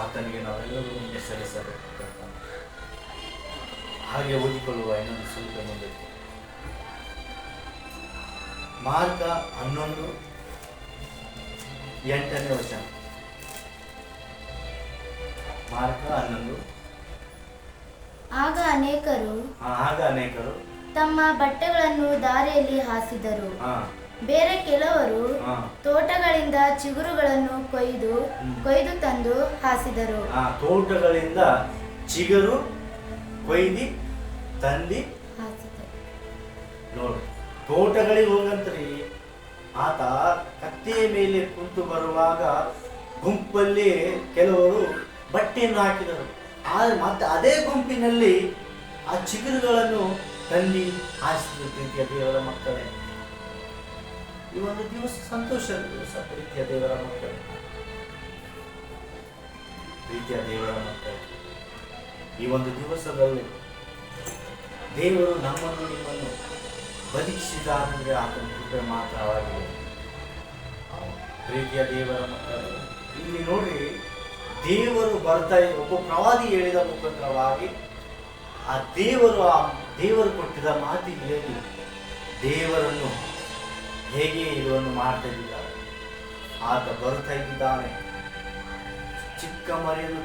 ಆತನಿಗೆ ನಾವೆಲ್ಲರೂ ಮುಂದೆ ಸಲ್ಲಿಸಬೇಕು. ಹಾಗೆ ಓದಿಕೊಳ್ಳುವ ಇನ್ನೊಂದು ಸ್ವಲ್ಪ ಮುಂದೆ ಮಾರ್ಕ 11:8. ಮಾರ್ಕ 11. ಆಗ ಅನೇಕರು ತಮ್ಮ ಬಟ್ಟೆಗಳನ್ನು ದಾರಿಯಲ್ಲಿ ಹಾಸಿದರು. ಬೇರೆ ಕೆಲವರು ತೋಟಗಳಿಂದ ಚಿಗುರುಗಳನ್ನು ಕೊಯ್ದು ತಂದು ಹಾಸಿದರು. ತೋಟಗಳಿಂದ ಚಿಗುರು ಕೊಯ್ದು ತಂದು ನೋಡಿ, ತೋಟಗಳಿಗೆ ಹೋಗಂತ್ರಿ ಆತ ಕತ್ತೆಯ ಮೇಲೆ ಕುಂತು ಬರುವಾಗ ಗುಂಪಲ್ಲಿ ಕೆಲವರು ಬಟ್ಟೆಯನ್ನು ಹಾಕಿದರು. ಮತ್ತೆ ಅದೇ ಗುಂಪಿನಲ್ಲಿ ಆ ಚಿಗುರುಗಳನ್ನು ತಂದು ಹಾಸಿದ ಪ್ರೀತಿಯ ದೇವರ ಮಕ್ಕಳೇ, ಈ ಒಂದು ದಿವಸ ಸಂತೋಷದ ದಿವಸ. ಪ್ರೀತಿಯ ದೇವರ ಮಕ್ಕಳೇ, ಈ ಒಂದು ದಿವಸದಲ್ಲಿ ದೇವರು ನಮ್ಮನ್ನು ನಿಮ್ಮನ್ನು ಬದುಕಿಸಿದಾನಂದ್ರೆ ಆತನ ಕೃಪೆ ಮಾತ್ರವಾಗಿದೆ. ಪ್ರೀತಿಯ ದೇವರ ಮಕ್ಕಳು, ಇಲ್ಲಿ ನೋಡಿ, ದೇವರು ಬರ್ತಾ ಒಬ್ಬ ಪ್ರವಾದಿ ಹೇಳಿದ ಮುಖಾಂತರವಾಗಿ ಆ ದೇವರು ಕೊಟ್ಟಿದ್ದ ಮಾತಿಗೆ ದೇವರನ್ನು ಹೇಗೆ ಇದನ್ನು ಮಾಡ್ತಾ ಇದ್ದಾರೆ. ಆತ ಬರ್ತಾ ಇದ್ದಾನೆ. ಚಿಕ್ಕ ಮರಿಯನ್ನು